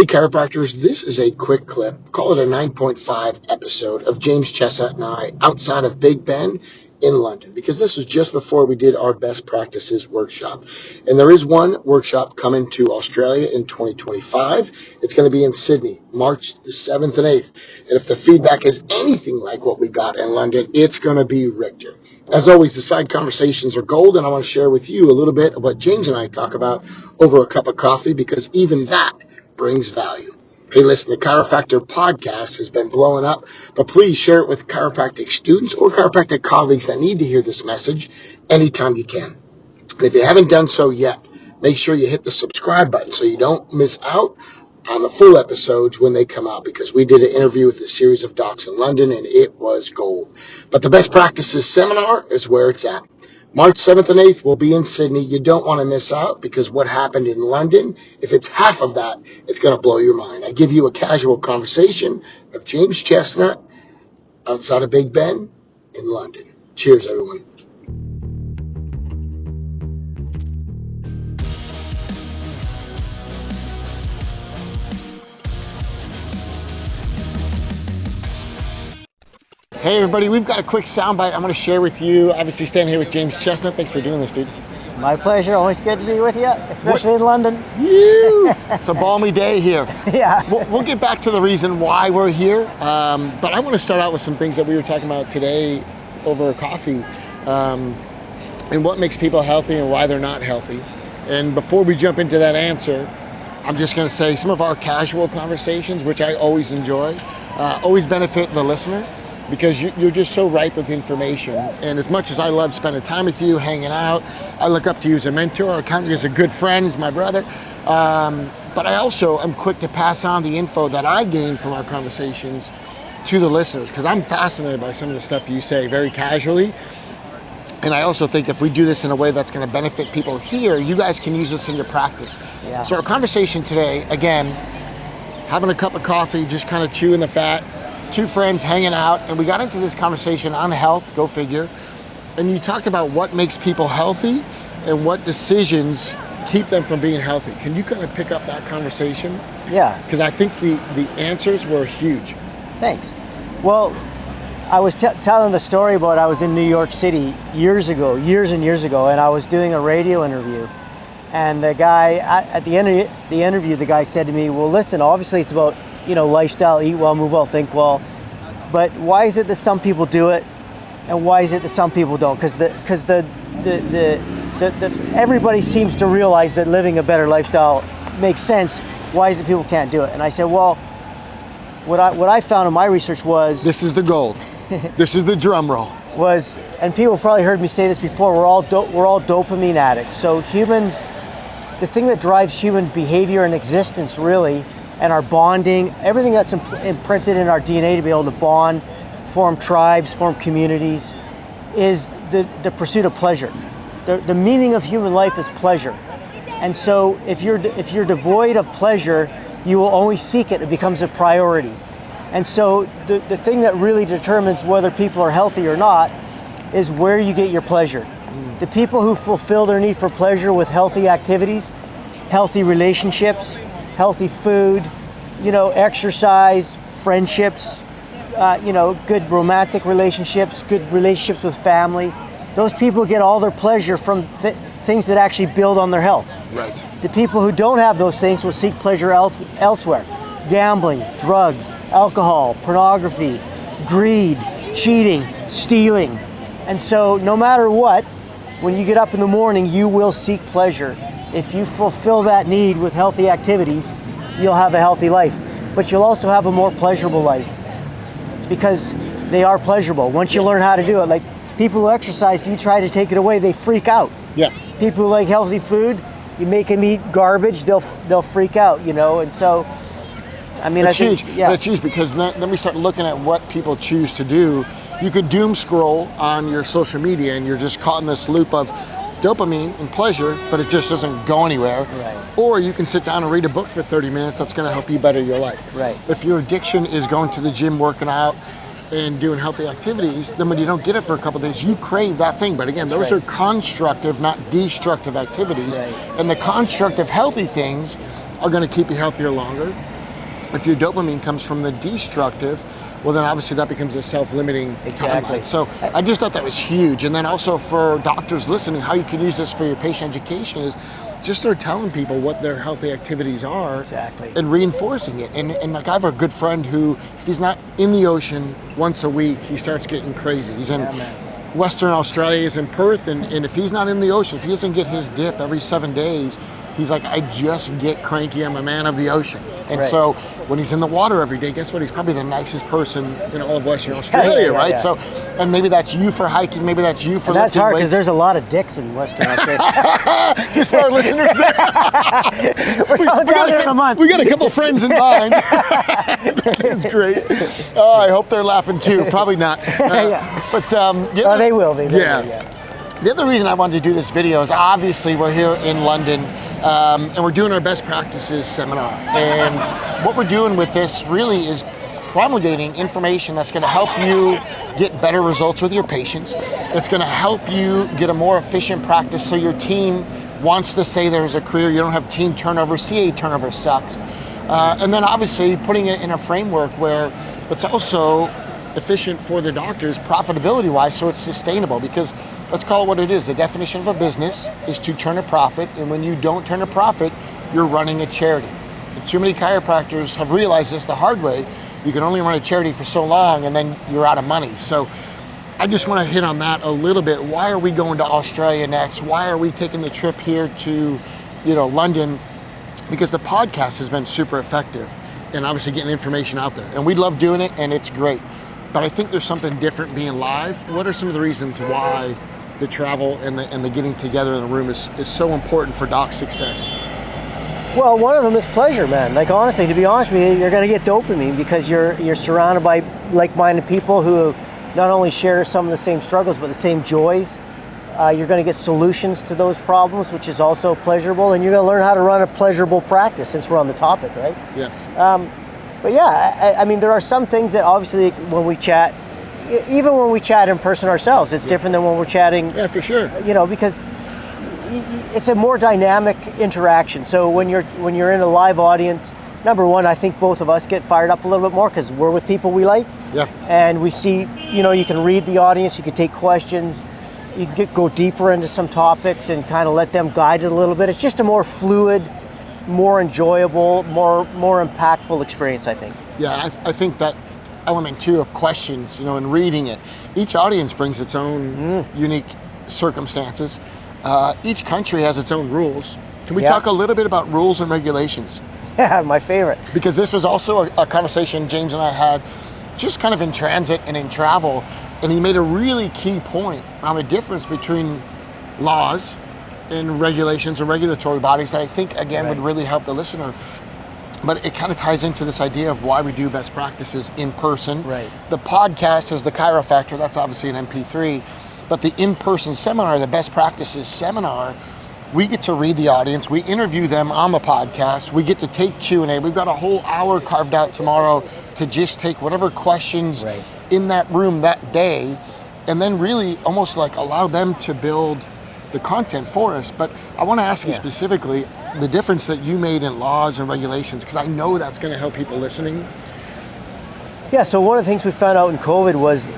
Hey, chiropractors, this is a quick clip, call it a 9.5 episode of James Chestnut and I outside of Big Ben in London, because this was just before we did our best practices workshop. And there is one workshop coming to Australia in 2025. It's going to be in Sydney, March the 7th and 8th. And if the feedback is anything like what we got in London, it's going to be Richter. As always, the side conversations are gold, and I want to share with you a little bit of what James and I talk about over a cup of coffee, because even that brings value. Hey, listen, the Chiro-Factor podcast has been blowing up, but please share it with chiropractic students or chiropractic colleagues that need to hear this message anytime you can. And if you haven't done so yet, make sure you hit the subscribe button so you don't miss out on the full episodes when they come out, because we did an interview with a series of docs in London and it was gold. But the best practices seminar is where it's at. March 7th and 8th will be in Sydney. You don't want to miss out, because what happened in London, if it's half of that, it's going to blow your mind. I give you a casual conversation of James Chestnut outside of Big Ben in London. Cheers, everyone. Hey everybody, we've got a quick soundbite I'm going to share with you. Obviously standing here with James Chestnut. Thanks for doing this, dude. My pleasure. Always good to be with you, especially in London. It's a balmy day here. Yeah. We'll get back to the reason why we're here, but I want to start out with some things that we were talking about today over coffee, and what makes people healthy and why they're not healthy. And before we jump into that answer, I'm just going to say some of our casual conversations, which I always enjoy, always benefit the listener, because you're just so ripe with information. And as much as I love spending time with you, hanging out, I look up to you as a mentor, I count you as a good friend, as my brother. But I also am quick to pass on the info that I gain from our conversations to the listeners, because I'm fascinated by some of the stuff you say very casually. And I also think if we do this in a way that's going to benefit people here, you guys can use this in your practice. Yeah. So our conversation today, again, having a cup of coffee, just kind of chewing the fat, two friends hanging out, and we got into this conversation on health, go figure, and you talked about what makes people healthy and what decisions keep them from being healthy. Can you kind of pick up that conversation? Yeah. Because I think the answers were huge. Thanks. Well, I was telling the story about I was in New York City years and years ago, and I was doing a radio interview. And the guy, at the end of the interview, the guy said to me, well, listen, obviously it's about, lifestyle, eat well, move well, think well. But why is it that some people do it, and why is it that some people don't? Because everybody seems to realize that living a better lifestyle makes sense. Why is it people can't do it? And I said, well, what I found in my research was, this is the gold. This is the drum roll. Was, and people probably heard me say this before, we're all dopamine addicts. So humans, the thing that drives human behavior and existence really, and our bonding, everything that's imprinted in our DNA to be able to bond, form tribes, form communities, is the pursuit of pleasure. The meaning of human life is pleasure. And so if you're devoid of pleasure, you will always seek it. It becomes a priority. And so the thing that really determines whether people are healthy or not is where you get your pleasure. The people who fulfill their need for pleasure with healthy activities, healthy relationships, healthy food, exercise, friendships, good romantic relationships, good relationships with family. Those people get all their pleasure from things that actually build on their health. Right. The people who don't have those things will seek pleasure elsewhere. Gambling, drugs, alcohol, pornography, greed, cheating, stealing. And so no matter what, when you get up in the morning, you will seek pleasure. If you fulfill that need with healthy activities, you'll have a healthy life. But you'll also have a more pleasurable life, because they are pleasurable. Once you learn how to do it, like people who exercise, if you try to take it away, they freak out. Yeah. People who like healthy food, you make them eat garbage, they'll freak out, and so, I mean, it's I think, huge. yeah. But it's huge, because then we start looking at what people choose to do. You could doom scroll on your social media and you're just caught in this loop of dopamine and pleasure, but it just doesn't go anywhere. Right. Or you can sit down and read a book for 30 minutes that's going to help you better your life. Right. If your addiction is going to the gym, working out, and doing healthy activities, then when you don't get it for a couple of days, you crave that thing. But again, those are constructive, not destructive activities. Right. And the constructive, healthy things are going to keep you healthier longer. if your dopamine comes from the destructive, well, then obviously that becomes a self-limiting Exactly. timeline. So I just thought that was huge. And then also for doctors listening, how you can use this for your patient education is just start telling people what their healthy activities are. Exactly. And reinforcing it. And like I have a good friend who, if he's not in the ocean once a week, he starts getting crazy. He's in Western Australia, he's in Perth, and if he's not in the ocean, if he doesn't get his dip every 7 days, he's like, I just get cranky. I'm a man of the ocean. And so when he's in the water every day, guess what? He's probably the nicest person in all of Western Australia, right? So, and maybe that's you for hiking, maybe that's you for and that's lifting hard weights. because there's a lot of dicks in Western Australia. Just for our listeners there. We're going down there in a month. We got a couple friends in mind. It's great. Oh, I hope they're laughing too. Probably not. But they will be. The other reason I wanted to do this video is obviously we're here in London and we're doing our best practices seminar. And what we're doing with this really is promulgating information that's going to help you get better results with your patients. It's going to help you get a more efficient practice so your team wants to stay there as a career. You don't have team turnover. CA turnover sucks. And then obviously putting it in a framework where it's also efficient for the doctors profitability-wise, so it's sustainable, because let's call it what it is. The definition of a business is to turn a profit, and when you don't turn a profit, you're running a charity. And too many chiropractors have realized this the hard way. You can only run a charity for so long, and then you're out of money. So I just want to hit on that a little bit. Why are we going to Australia next? Why are we taking the trip here to, London? Because the podcast has been super effective, and obviously getting information out there. And we love doing it, and it's great. But I think there's something different being live. What are some of the reasons why the travel and the getting together in the room is so important for doc success? Well, one of them is pleasure, man. Like, honestly, to be honest with you, you're going to get dopamine because you're surrounded by like-minded people who not only share some of the same struggles, but the same joys. You're going to get solutions to those problems, which is also pleasurable, and you're going to learn how to run a pleasurable practice, since we're on the topic, right? Yes. But yeah, I mean, there are some things that obviously when we chat, even when we chat in person ourselves, it's different than when we're chatting. Yeah, for sure. Because it's a more dynamic interaction. So when you're in a live audience, number one, I think both of us get fired up a little bit more because we're with people we like. Yeah. And we see, you can read the audience, you can take questions, you can go deeper into some topics and kind of let them guide it a little bit. It's just a more fluid, more enjoyable, more impactful experience, I think. Yeah, I think that element too of questions, and reading it. Each audience brings its own unique circumstances. Each country has its own rules. Can we talk a little bit about rules and regulations? Yeah, my favorite. Because this was also a conversation James and I had just kind of in transit and in travel, and he made a really key point on the difference between laws and regulations or regulatory bodies that I think, again, would really help the listener. But it kind of ties into this idea of why we do best practices in person. Right. The podcast is the Chiro-Factor, that's obviously an MP3, but the in-person seminar, the best practices seminar, we get to read the audience, we interview them on the podcast, we get to take Q&A. We've got a whole hour carved out tomorrow to just take whatever questions in that room that day, and then really almost like allow them to build the content for us. But I want to ask you specifically the difference that you made in laws and regulations, because I know that's going to help people listening. Yeah, so one of the things we found out in COVID was,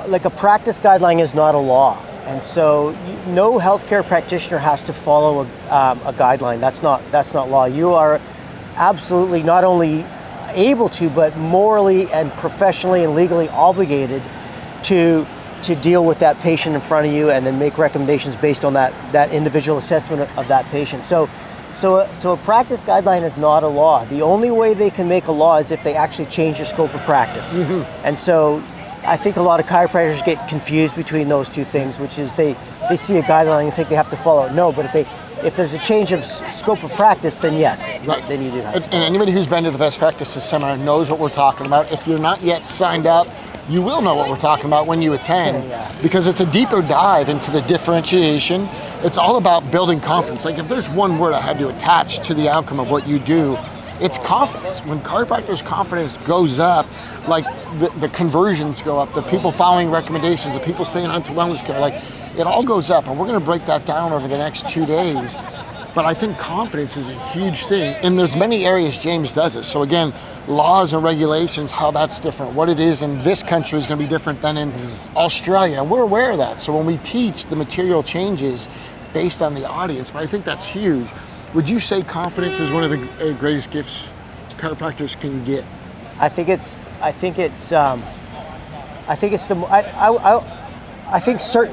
like a practice guideline is not a law. And so no healthcare practitioner has to follow a guideline. That's not law. You are absolutely not only able to, but morally and professionally and legally obligated to deal with that patient in front of you and then make recommendations based on that individual assessment of that patient. So a practice guideline is not a law. The only way they can make a law is if they actually change your scope of practice. And so I think a lot of chiropractors get confused between those two things, which is they see a guideline and think they have to follow it. No, but if there's a change of scope of practice, then yes, then you do have to. And anybody who's been to the Best Practices Seminar knows what we're talking about. If you're not yet signed up, you will know what we're talking about when you attend, because it's a deeper dive into the differentiation. It's all about building confidence. Like, if there's one word I had to attach to the outcome of what you do, it's confidence. When chiropractors' confidence goes up, like the conversions go up, the people following recommendations, the people staying on to wellness care, like it all goes up. And we're going to break that down over the next 2 days. But I think confidence is a huge thing. And there's many areas James does it. So again, laws and regulations, how that's different. What it is in this country is going to be different than in Australia. And we're aware of that. So when we teach, the material changes based on the audience. But I think that's huge. Would you say confidence is one of the greatest gifts chiropractors can get? I think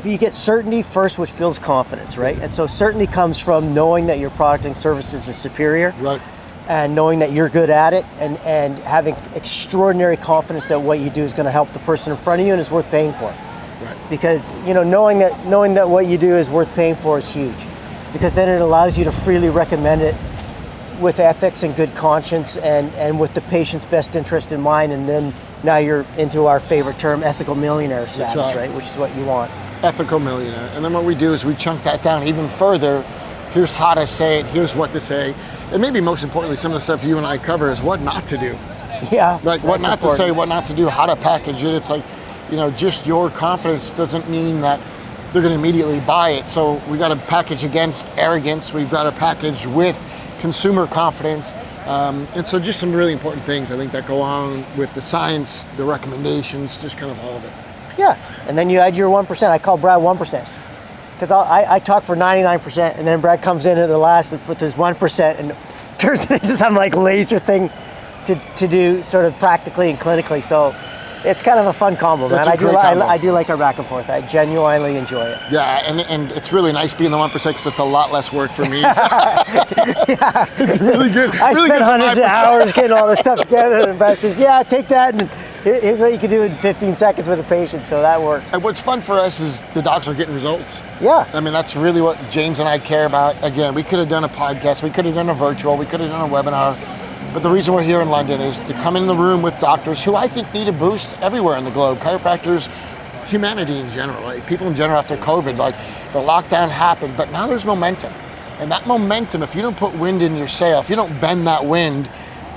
you get certainty first, which builds confidence, right? And so certainty comes from knowing that your product and services is superior, right? And knowing that you're good at it, and having extraordinary confidence that what you do is going to help the person in front of you and is worth paying for. Right. Because knowing that what you do is worth paying for is huge, because then it allows you to freely recommend it with ethics and good conscience and with the patient's best interest in mind, and then now you're into our favorite term, ethical millionaire status, right? Which is what you want. Ethical millionaire. And then what we do is we chunk that down even further. Here's how to say it, here's what to say. And maybe most importantly, some of the stuff you and I cover is what not to do. Yeah. Like what not to say, what not to do, how to package it. It's like, just your confidence doesn't mean that they're going to immediately buy it. So we got to package against arrogance. We've got to package with consumer confidence. And so just some really important things, I think, that go on with the science, the recommendations, just kind of all of it. Yeah, and then you add your 1%. I call Brad 1%. Because I talk for 99%, and then Brad comes in at the last with his 1% and turns it into some like laser thing to do sort of practically and clinically. So it's kind of a fun combo, man. I do like our back and forth. I genuinely enjoy it. Yeah, and it's really nice being the 1% because it's a lot less work for me. So. Yeah. It's really good. I really spent good hundreds of hours getting all this stuff together, and Brad says, yeah, take that, and here's what you can do in 15 seconds with a patient, so that works. And what's fun for us is the docs are getting results. Yeah. I mean, that's really what James and I care about. Again, we could have done a podcast, we could have done a virtual, we could have done a webinar. But the reason we're here in London is to come in the room with doctors who I think need a boost everywhere in the globe. Chiropractors, humanity in general, like people in general after COVID, like the lockdown happened, but now there's momentum. And that momentum, if you don't put wind in your sail, if you don't bend that wind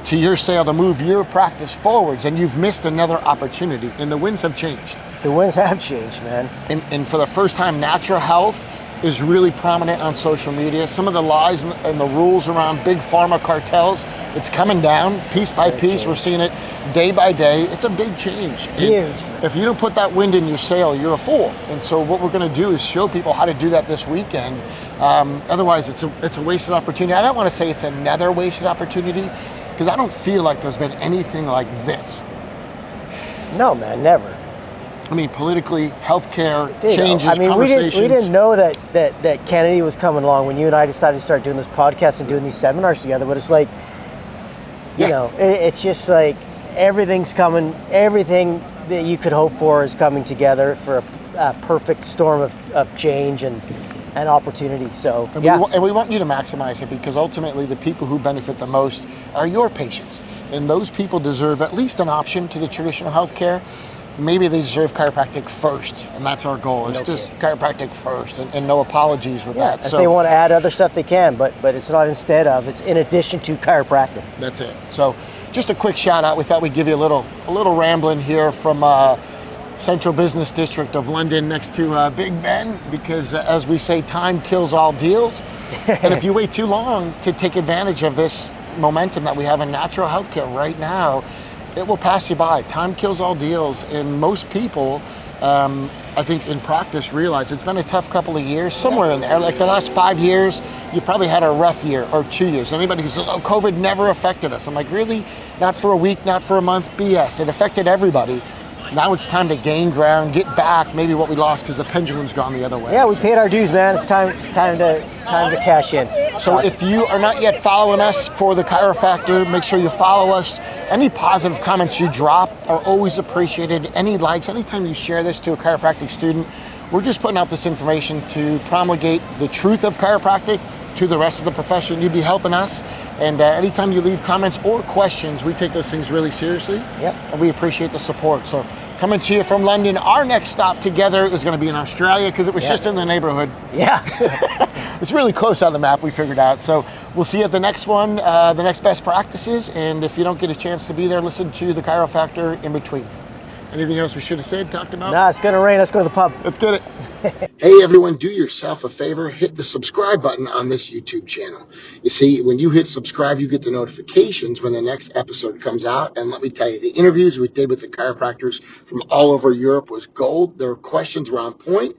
to your sail to move your practice forwards, then you've missed another opportunity. And the winds have changed. The winds have changed, man. And for the first time, natural health is really prominent on social media. Some of the lies and the rules around big pharma cartels, it's coming down piece by piece. We're seeing it day by day. It's a big change. Huge. If you don't put that wind in your sail, you're a fool. And so what we're going to do is show people how to do that this weekend. Otherwise, it's a wasted opportunity. I don't want to say it's another wasted opportunity, because I don't feel like there's been anything like this. No, man, never. I mean, politically, healthcare, changes, conversations. We didn't know that Kennedy was coming along when you and I decided to start doing this podcast and doing these seminars together. But it's like, it's just like everything's coming. Everything that you could hope for is coming together for a perfect storm of change and opportunity. So, and we want you to maximize it, because ultimately the people who benefit the most are your patients. And those people deserve at least an option to the traditional healthcare. Maybe they deserve chiropractic first, and that's our goal. It's just chiropractic first, and no apologies with that. If they want to add other stuff, they can, but it's not instead of, it's in addition to chiropractic. That's it. So just a quick shout out. We thought we'd give you a little rambling here from Central Business District of London next to Big Ben, because as we say, time kills all deals. And if you wait too long to take advantage of this momentum that we have in natural healthcare right now, it will pass you by. Time kills all deals, and most people, I think in practice, realize it's been a tough couple of years, somewhere in there. Like the last 5 years, you've probably had a rough year, or 2 years. Anybody who says, oh, COVID never affected us. I'm like, really? Not for a week, not for a month? BS. It affected everybody. Now it's time to gain ground, get back maybe what we lost, because the pendulum's gone the other way. Yeah, we paid our dues, man. It's time to cash in. So if you are not yet following us for the Chiro-Factor, make sure you follow us. Any positive comments you drop are always appreciated. Any likes, anytime you share this to a chiropractic student, we're just putting out this information to promulgate the truth of chiropractic to the rest of the profession. You'd be helping us. And anytime you leave comments or questions, we take those things really seriously. Yep. And we appreciate the support. So coming to you from London, our next stop together is going to be in Australia, because it was just in the neighborhood. Yeah. It's really close on the map, we figured out. So we'll see you at the next one, the next best practices. And if you don't get a chance to be there, listen to the Chiro-Factor in between. Anything else we should have said, talked about? Nah, it's going to rain. Let's go to the pub. Let's get it. Hey everyone, do yourself a favor, hit the subscribe button on this YouTube channel. You see, when you hit subscribe, you get the notifications when the next episode comes out. And let me tell you, the interviews we did with the chiropractors from all over Europe was gold. Their questions were on point,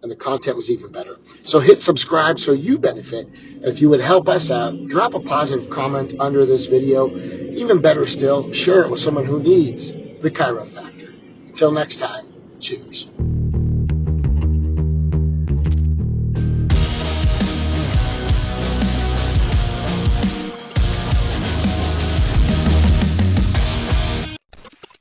and the content was even better. So hit subscribe so you benefit. And if you would help us out, drop a positive comment under this video. Even better still, share it with someone who needs the Chiro-Factor. Until next time, cheers.